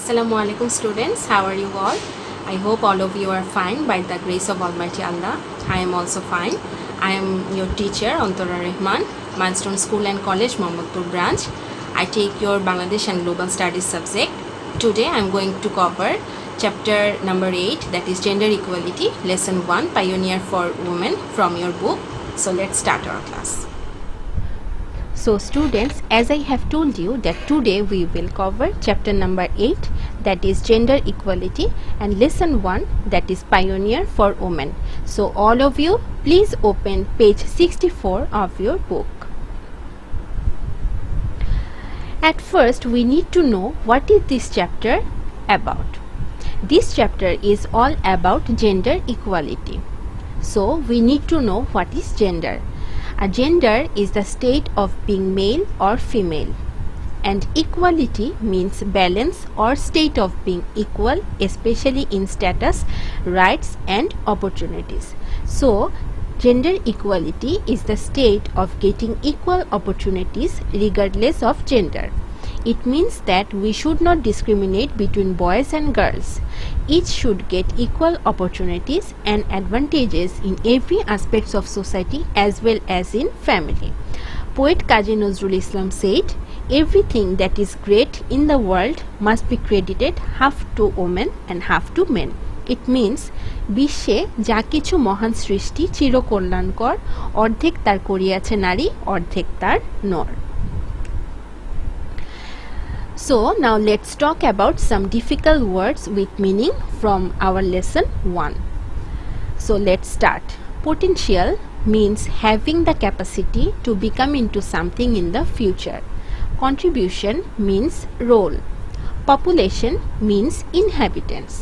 Assalamu alaikum students, how are you all? I hope all of you are fine by the grace of Almighty Allah. I am also fine. I am your teacher Antara Rehman, Milestone School and College, Mohammadpur branch. I take your Bangladesh and Global Studies subject. Today I am going to cover chapter number 8, that is Gender Equality, lesson 1, Pioneer for Women, from your book. So let's start our class. So students, as I have told you that today we will cover chapter number 8, that is Gender Equality, and lesson 1, that is Pioneer for Women. So all of you, please open page 64 of your book. At first, we need to know what is this chapter about. This chapter is all about gender equality. So we need to know what is gender. A gender is the state of being male or female, and equality means balance or state of being equal, especially in status, rights and opportunities. So gender equality is the state of getting equal opportunities regardless of gender. It means that we should not discriminate between boys and girls. Each should get equal opportunities and advantages in every aspect of society as well as in family. Poet Kazi Nazrul Islam said, "Everything that is great in the world must be credited half to women and half to men." It means বিশ্বে যা কিছু মহান সৃষ্টি চিরকল্যাণকর, অর্ধেক তার করিয়াছে নারী, অর্ধেক তার নর. So now let's talk about some difficult words with meaning from our lesson 1. So let's start. Potential means having the capacity to become into something in the future. Contribution means role. Population means inhabitants.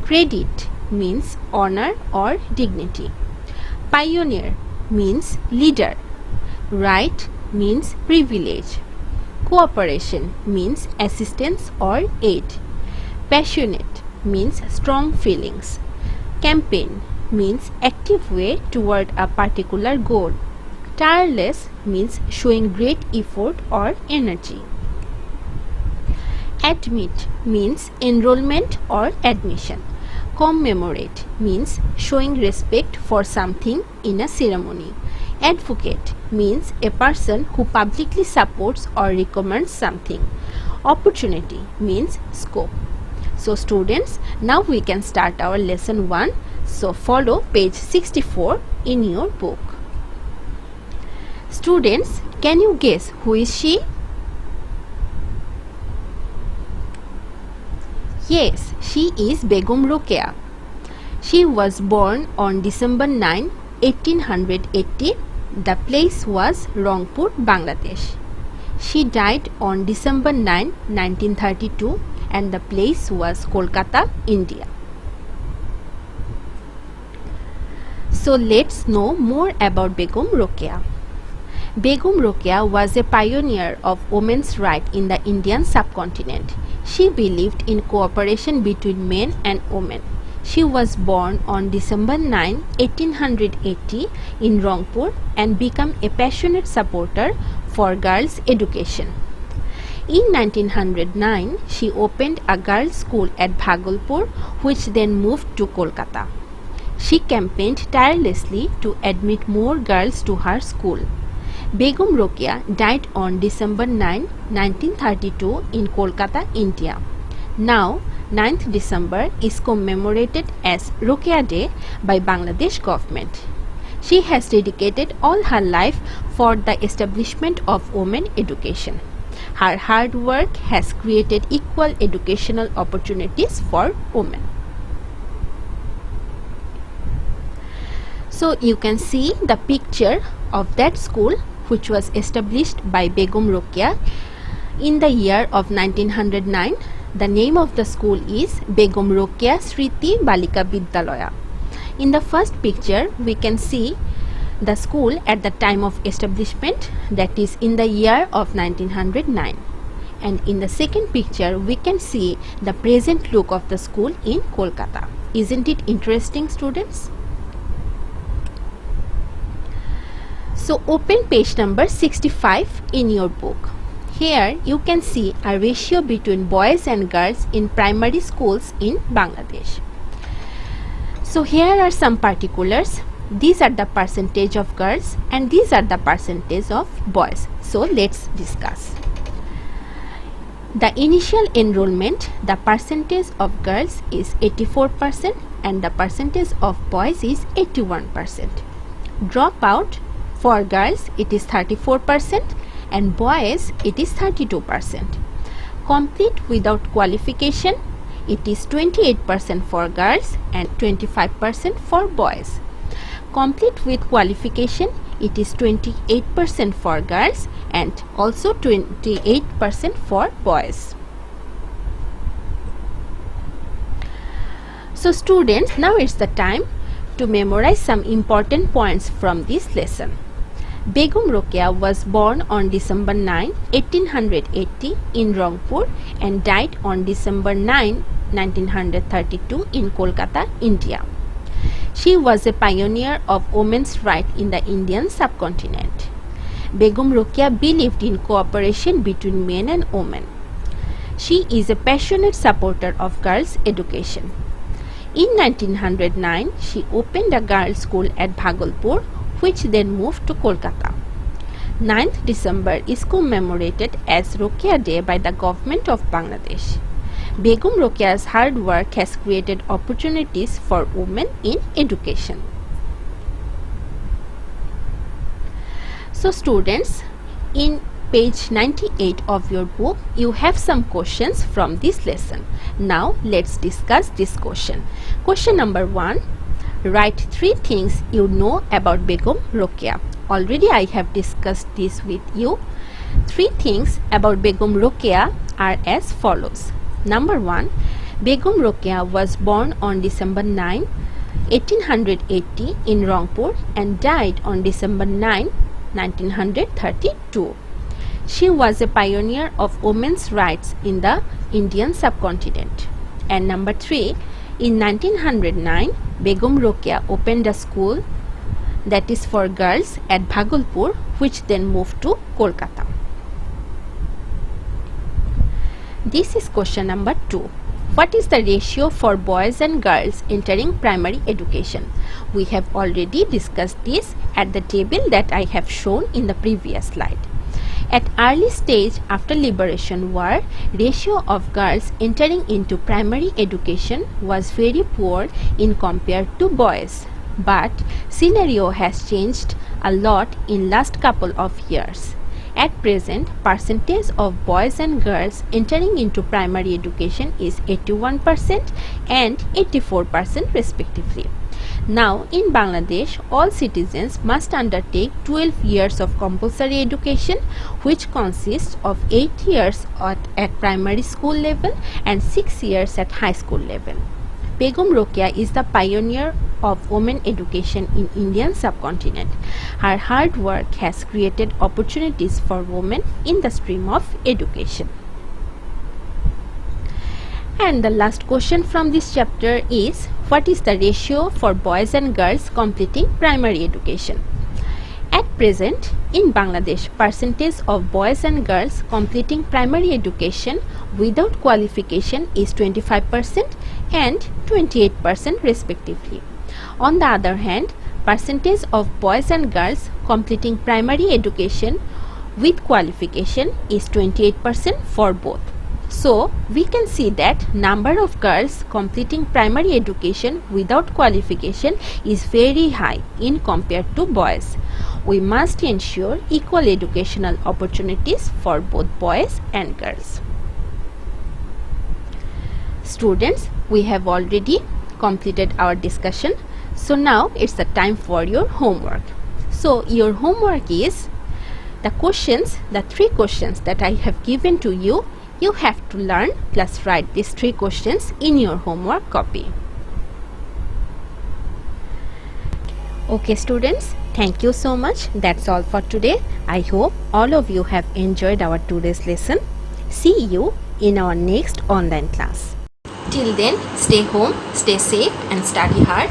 Credit means honor or dignity. Pioneer means leader. Right means privilege. Cooperation means assistance or aid. Passionate means strong feelings. Campaign means active way toward a particular goal. Tireless means showing great effort or energy. Admit means enrollment or admission. Commemorate means showing respect for something in a ceremony. Advocate means a person who publicly supports or recommends something. Opportunity means scope. So students, now we can start our lesson 1. So follow page 64 in your book. Students, can you guess who is she? Yes, she is Begum Rokeya. She was born on December 9, 1880. The place was Rangpur, Bangladesh. She died on December 9, 1932, and the place was Kolkata, India. So let's know more about Begum Rokeya. Begum Rokeya was a pioneer of women's rights in the Indian subcontinent. She believed in cooperation between men and women. She was born on December 9, 1880 in Rangpur and became a passionate supporter for girls' education. In 1909, she opened a girls' school at Bhagalpur, which then moved to Kolkata. She campaigned tirelessly to admit more girls to her school. Begum Rokeya died on December 9, 1932 in Kolkata, India. Now, 9th December is commemorated as Rokeya Day by Bangladesh government. She has dedicated all her life for the establishment of women education. Her hard work has created equal educational opportunities for women. So you can see the picture of that school which was established by Begum Rokeya in the year of 1909. The name of the school is Begum Rokeya Sriti Balika Vidyalaya. In the first picture, we can see the school at the time of establishment, that is in the year of 1909. And in the second picture, we can see the present look of the school in Kolkata. Isn't it interesting, students? So open page number 65 in your book. Here you can see a ratio between boys and girls in primary schools in Bangladesh. So here are some particulars. These are the percentage of girls and these are the percentage of boys. So let's discuss. The initial enrollment, the percentage of girls is 84% and the percentage of boys is 81%. Dropout for girls it is 34% and boys it is 32%. Complete without qualification it is 28% for girls and 25% for boys. Complete with qualification it is 28% for girls and also 28% for boys. So students, now it's the time to memorize some important points from this lesson. Begum Rokeya was born on December 9, 1880 in Rangpur and died on December 9, 1932 in Kolkata, India. She was a pioneer of women's rights in the Indian subcontinent. Begum Rokeya believed in cooperation between men and women. She is a passionate supporter of girls' education. In 1909, she opened a girls' school at Bhagalpur, which then moved to Kolkata. 9th December is commemorated as Rokeya Day by the government of Bangladesh. Begum Rokeya's hard work has created opportunities for women in education. So students, in page 98 of your book, you have some questions from this lesson. Now let's discuss this question. Question number 1. Write 3 things you know about Begum Rokeya. Already I have discussed this with you. 3 things about Begum Rokeya are as follows. Number 1. Begum Rokeya was born on December 9, 1880 in Rangpur and died on December 9, 1932. She was a pioneer of women's rights in the Indian subcontinent. And number 3. In 1909, Begum Rokeya opened a school that is for girls at Bhagalpur, which then moved to Kolkata. This is question number 2. What is the ratio for boys and girls entering primary education? We have already discussed this at the table that I have shown in the previous slide. At early stage after liberation war, ratio of girls entering into primary education was very poor in compared to boys. But scenario has changed a lot in last couple of years. At present, percentage of boys and girls entering into primary education is 81% and 84% respectively. Now, in Bangladesh, all citizens must undertake 12 years of compulsory education, which consists of 8 years at primary school level and 6 years at high school level. Begum Rokeya is the pioneer of women education in Indian subcontinent. Her hard work has created opportunities for women in the stream of education. And the last question from this chapter is, what is the ratio for boys and girls completing primary education? At present, in Bangladesh, percentage of boys and girls completing primary education without qualification is 25% and 28% respectively. On the other hand, percentage of boys and girls completing primary education with qualification is 28% for both. So, we can see that number of girls completing primary education without qualification is very high in compared to boys. We must ensure equal educational opportunities for both boys and girls. Students, we have already completed our discussion. So now it's the time for your homework. So your homework is the questions, the 3 questions that I have given to you. You have to learn plus write these 3 questions in your homework copy. Okay students, thank you so much. That's all for today. I hope all of you have enjoyed our today's lesson. See you in our next online class. Till then, stay home, stay safe and study hard.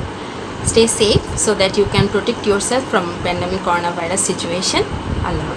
Stay safe so that you can protect yourself from pandemic coronavirus situation. Allah.